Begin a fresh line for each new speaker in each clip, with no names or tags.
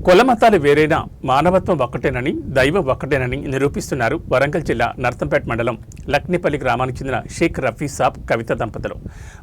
కులమతాలు వేరైనా మానవత్వం ఒక్కటేనని దైవం ఒక్కటేనని నిరూపిస్తున్నారు వరంగల్ జిల్లా నర్సంపేట మండలం లక్నేపల్లి గ్రామానికి చెందిన షేక్ రఫీ సాబ్ కవిత దంపతులు.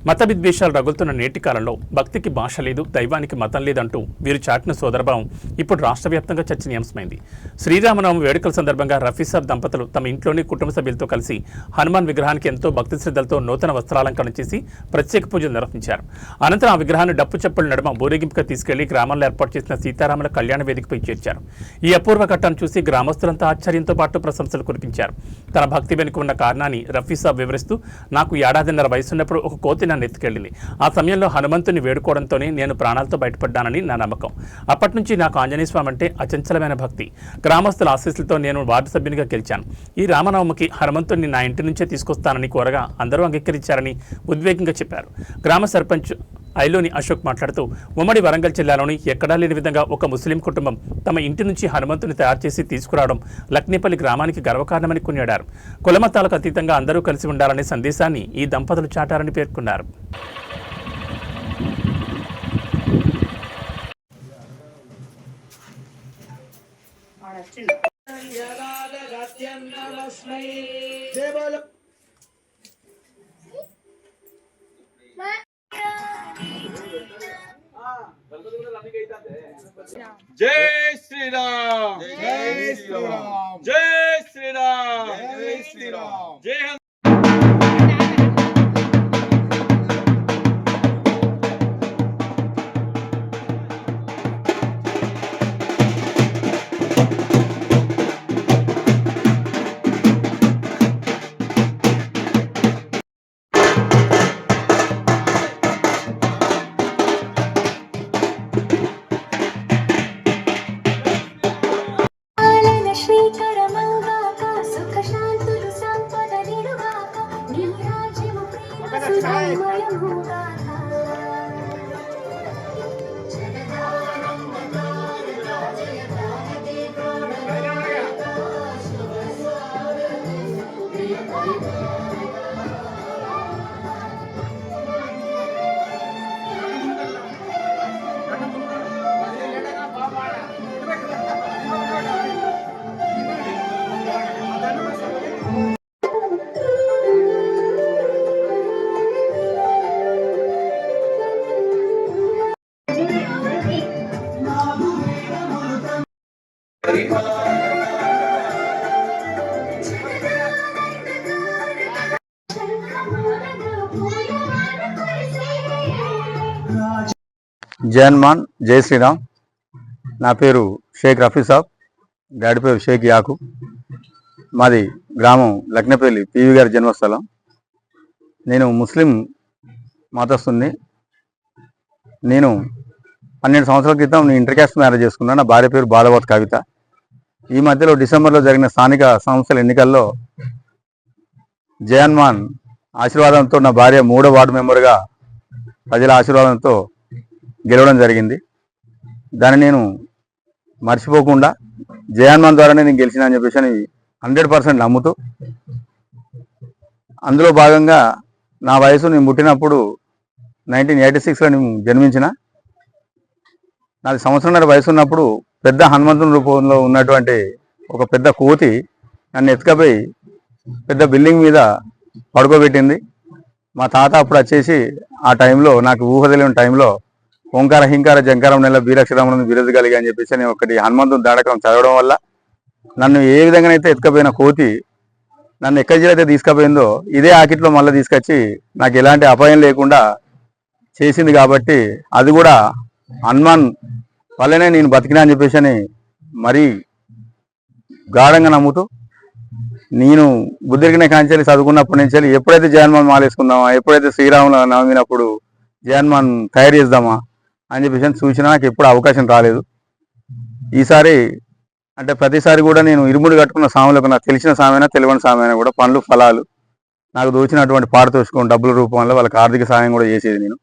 మత విద్వేషాలు రగులుతున్న నేటి కాలంలో భక్తికి భాష లేదు, దైవానికి మతం లేదంటూ వీరు చాటిన సోదరభావం ఇప్పుడు రాష్ట్ర వ్యాప్తంగా చర్చనీయాంశమైంది. శ్రీరామనవమి వేడుకల సందర్భంగా రఫీ సాబ్ దంపతులు తమ ఇంట్లోని కుటుంబ సభ్యులతో కలిసి హనుమాన్ విగ్రహానికి ఎంతో భక్తి శ్రద్ధలతో నూతన వస్త్రాలంకరణ చేసి ప్రత్యేక పూజలు నిర్వహించారు. అనంతరం ఆ విగ్రహాన్ని డప్పు చెప్పుల నడుమ ఊరేగింపుగా తీసుకెళ్లి గ్రామంలో ఏర్పాటు చేసిన సీతారాముల కళ్యాణ వేదికపై చేర్చారు. ఈ అపూర్వ ఘట్టాన్ని చూసి గ్రామస్తులంతా ఆశ్చర్యంతో పాటు ప్రశంసలు కురిపించారు. తన భక్తి వెనుక ఉన్న కారణాన్ని రఫీ సాబ్ వివరిస్తూ, నాకు ఏడాదిన్నర వయసున్నప్పుడు ఒక కోతి నన్ను ఎత్తుకెళ్లింది. ఆ సమయంలో హనుమంతుని వేడుకోవడంతోనే నేను ప్రాణాలతో బయటపడ్డానని నా నమ్మకం. అప్పటి నుంచి నాకు ఆంజనేయ స్వామి అంటే అచంచలమైన భక్తి. గ్రామస్తుల ఆశీస్సులతో నేను వార్డు సభ్యునిగా గెలిచాను. ఈ రామనవమికి హనుమంతుని నా ఇంటి నుంచే తీసుకొస్తానని కోరగా అందరూ అంగీకరించారని ఉద్వేగంగా చెప్పారు. గ్రామ సర్పంచ్ ఐలోని అశోక్ మాట్లాడుతూ, ఉమ్మడి వరంగల్ జిల్లాలోని ఎక్కడా లేని విధంగా ఒక ముస్లిం కుటుంబం తమ ఇంటి నుంచి హనుమంతుని తయారు చేసి తీసుకురావడం లక్నేపల్లి గ్రామానికి గర్వకారణమని కొనియాడారు. కులమతాలకు అతీతంగా అందరూ కలిసి ఉండాలనే సందేశాన్ని ఈ దంపతులు చాటారని పేర్కొన్నారు.
జై శ్రీరామ్, జై శ్రీరామ్, జై శ్రీరామ్, జై శ్రీరామ్, జై హింద్.
జై హనుమాన్, జై శ్రీరామ్. నా పేరు షేక్ రఫీ సాబ్, డాడీ పేరు షేక్ యాకు. మాది గ్రామం లక్నేపల్లి, పివి గారి జన్మస్థలం. నేను ముస్లిం మతస్థుని. నేను 12 సంవత్సరాల క్రితం ఇంటర్ క్యాస్ట్ మ్యారేజ్ చేసుకున్నాను. నా భార్య పేరు బాలవత్ కవిత. ఈ మధ్యలో డిసెంబర్లో జరిగిన స్థానిక సంస్థల ఎన్నికల్లో జై హనుమాన్ ఆశీర్వాదంతో నా భార్య 3వ వార్డు మెంబర్గా ప్రజల ఆశీర్వాదంతో గెలవడం జరిగింది. దాన్ని నేను మర్చిపోకుండా జై హనుమాన్ ద్వారానే నేను గెలిచిన అని చెప్పేసి 100% నమ్ముతూ, అందులో భాగంగా నా వయసు నేను పుట్టినప్పుడు 1986లో నేను జన్మించిన. నాది సంవత్సరంన్నర వయసు ఉన్నప్పుడు పెద్ద హనుమంతుని రూపంలో ఉన్నటువంటి ఒక పెద్ద కోతి నన్ను ఎత్తుకపోయి పెద్ద బిల్డింగ్ మీద పడుకోబెట్టింది. మా తాత అప్పుడు వచ్చేసి ఆ టైంలో నాకు ఊహ తెలియని టైంలో ఓంకార హింకార జంకారం నెల బీరక్షరములను బిరుదు కలిగి అని చెప్పేసి నేను ఒకటి హనుమంతుని దాడకం చదవడం వల్ల నన్ను ఏ విధంగానైతే ఎత్తుకపోయిన కోతి నన్ను ఎక్కడి అయితే తీసుకుపోయిందో ఇదే ఆకిట్లో మళ్ళీ తీసుకొచ్చి నాకు ఎలాంటి అపాయం లేకుండా చేసింది. కాబట్టి అది కూడా హనుమాన్ వల్లనే నేను బతికినా అని చెప్పేసి మరీ గాఢంగా నమ్ముతూ, నేను బుద్ధిరిగిన కాంచెల్లి చదువుకున్నప్పటి నుంచి ఎప్పుడైతే జై హనుమాన్ మాలేసుకుందామా, ఎప్పుడైతే శ్రీరాముల నవమినప్పుడు జై హనుమాన్ తయారు చేద్దామా అని చెప్పేసి చూసినా నాకు ఎప్పుడు అవకాశం రాలేదు. ఈసారి అంటే ప్రతిసారి కూడా నేను ఇరుముడు కట్టుకున్న సాములకు, నాకు తెలిసిన సామైనా తెలియని సామైనా కూడా పండ్లు ఫలాలు నాకు దోచినటువంటి పారితోషికం డబ్బుల రూపంలో వాళ్ళకి ఆర్థిక సాయం కూడా చేసేది. నేను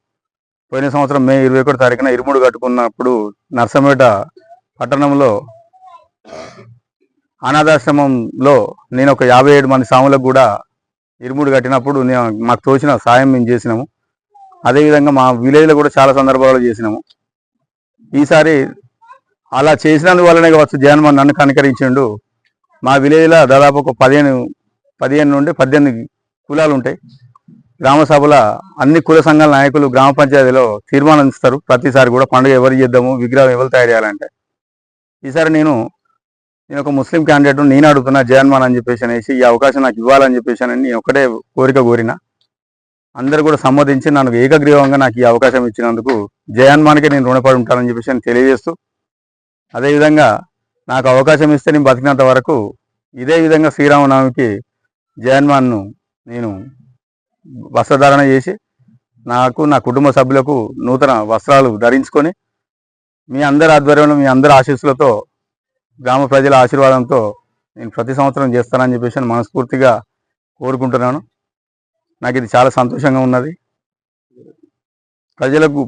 పోయిన సంవత్సరం మే 21 తారీఖున ఇరుముడు కట్టుకున్నప్పుడు నర్సంపేట పట్టణంలో అనాథాశ్రమంలో నేను ఒక 57 మంది సాములకు కూడా ఇరుముడు కట్టినప్పుడు మాకు తోచిన సాయం మేము చేసినాము. అదేవిధంగా మా విలేజ్లో కూడా చాలా సందర్భాల్లో చేసినాము. ఈసారి అలా చేసినందువల్లనే కావచ్చు జగన్మోహన్ నన్ను కనికరించిండు. మా విలేజ్లో దాదాపు ఒక 15 నుండి 18 కులాలు ఉంటాయి. గ్రామ సభల అన్ని కుల సంఘాల నాయకులు గ్రామ పంచాయతీలో తీర్మానం ఇస్తారు. ప్రతిసారి కూడా పండుగ ఎవరు చేద్దాము, విగ్రహం ఎవరు తయారు చేయాలంటే, ఈసారి నేను ఒక ముస్లిం క్యాండిడేట్ నేను అడుగుతున్నా జగన్మోహన్ అని చెప్పేసి అనేసి ఈ అవకాశం నాకు ఇవ్వాలని చెప్పేసి అని నేను ఒకటే కోరిన. అందరూ కూడా సమ్మతించి నన్ను ఏకగ్రీవంగా నాకు ఈ అవకాశం ఇచ్చినందుకు జగన్మోహన్కి నేను రుణపడి ఉంటానని చెప్పేసి అని తెలియజేస్తూ, అదేవిధంగా నాకు అవకాశం ఇస్తే నేను బతికినంత వరకు ఇదే విధంగా శ్రీరామనవమికి జగన్మోహన్ను నేను వస్త్రధారణ చేసి నాకు నా కుటుంబ సభ్యులకు నూతన వస్త్రాలు ధరించుకొని మీ అందరి ఆధ్వర్యంలో మీ అందరి ఆశీస్సులతో గ్రామ ప్రజల ఆశీర్వాదంతో నేను ప్రతి సంవత్సరం చేస్తానని చెప్పేసి మనస్ఫూర్తిగా కోరుకుంటున్నాను. నాకు ఇది చాలా సంతోషంగా ఉన్నది.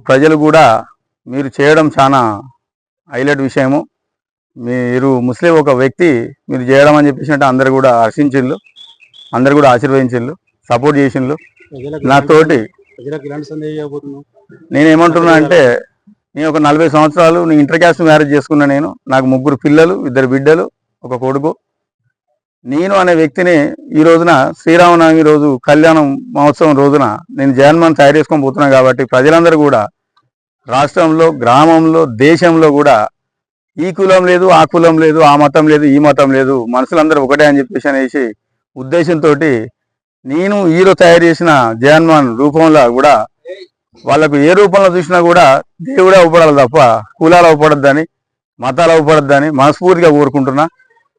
ప్రజలు కూడా మీరు చేయడం చాలా హైలైట్ విషయము. మీరు ముస్లిం ఒక వ్యక్తి మీరు చేయడం అని చెప్పేసి అంటే అందరు కూడా హర్షించిండ్రు, అందరు కూడా ఆశీర్వదించిండ్రు, సపోర్ట్ చేసిండ్రు. నాతోటి నేనేమంటున్నా అంటే నేను ఒక 40 సంవత్సరాలు ఇంటర్ క్యాస్ట్ మ్యారేజ్ చేసుకున్నా. నాకు 3 పిల్లలు, 2 బిడ్డలు, 1 కొడుకు. నేను అనే వ్యక్తిని ఈ రోజున శ్రీరామనవమి రోజు కళ్యాణం మహోత్సవం రోజున నేను జగన్మోహన్ తయారు చేసుకొని పోతున్నాను. కాబట్టి ప్రజలందరూ కూడా రాష్ట్రంలో, గ్రామంలో, దేశంలో కూడా ఈ కులం లేదు, ఆ కులం లేదు, ఆ మతం లేదు, ఈ మతం లేదు, మనుషులందరూ ఒకటే అని చెప్పేసి అనేసి ఉద్దేశంతో నేను హీరో తయారు చేసిన జగన్మోహన్ రూపంలో కూడా వాళ్ళకు ఏ రూపంలో చూసినా కూడా దేవుడే అవపడాలి తప్ప కులాలు అవపడద్దని, మతాలు అవపడద్దని మనస్ఫూర్తిగా కోరుకుంటున్నా.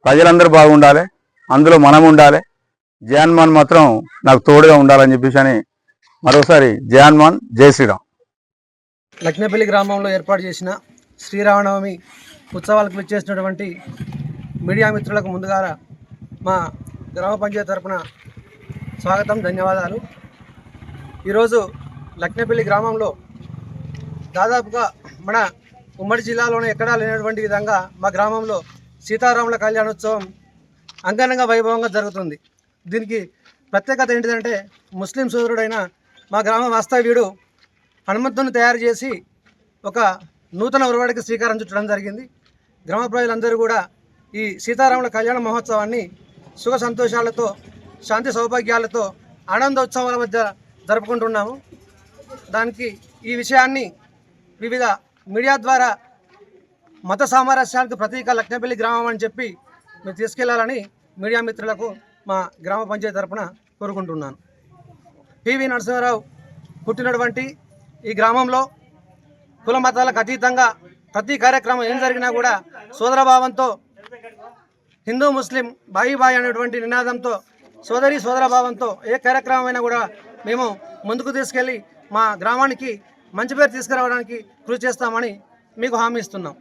ప్రజలందరూ బాగుండాలి, అందులో మనం ఉండాలి. జగన్మోహన్ మాత్రం నాకు తోడుగా ఉండాలని చెప్పేసి అని మరోసారి జగన్మోహన్ జై శ్రీరామ్.
లక్నేపల్లి గ్రామంలో ఏర్పాటు చేసిన శ్రీరామనవమి ఉత్సవాలకు విచ్చేసినటువంటి మీడియా మిత్రులకు ముందుగా మా గ్రామ పంచాయతీ తరపున స్వాగతం, ధన్యవాదాలు. ఈరోజు లక్నేపల్లి గ్రామంలో దాదాపుగా మన ఉమ్మడి జిల్లాలోనే ఎక్కడా లేనటువంటి విధంగా మా గ్రామంలో సీతారాముల కళ్యాణోత్సవం అంగరంగ వైభవంగా జరుగుతుంది. దీనికి ప్రత్యేకత ఏంటిదంటే ముస్లిం సోదరుడైన మా గ్రామ వాస్తవ్యుడు హనుమంతుని తయారు చేసి ఒక నూతన ఉరవడికి శ్రీకారం చుట్టడం జరిగింది. గ్రామ ప్రజలందరూ కూడా ఈ సీతారాముల కళ్యాణ మహోత్సవాన్ని సుఖ సంతోషాలతో, శాంతి సౌభాగ్యాలతో, ఆనందోత్సవాల మధ్య జరుపుకుంటున్నాము. దానికి ఈ విషయాన్ని వివిధ మీడియా ద్వారా మత సామరస్యానికి ప్రతీక లక్నేపల్లి గ్రామం అని చెప్పి మీరు తీసుకెళ్లాలని మీడియా మిత్రులకు మా గ్రామ పంచాయతీ తరపున కోరుకుంటున్నాను. పివి నరసింహారావు పుట్టినటువంటి ఈ గ్రామంలో కుల మతాలకు అతీతంగా ప్రతి కార్యక్రమం ఏం జరిగినా కూడా సోదరభావంతో, హిందూ ముస్లిం బాయి బాయి అనేటువంటి నినాదంతో, సోదరభావంతో ఏ కార్యక్రమమైనా కూడా మేము ముందుకు తీసుకెళ్ళి మా గ్రామానికి మంచి పేరు తీసుకురావడానికి కృషి చేస్తామని మీకు హామీ ఇస్తున్నాం.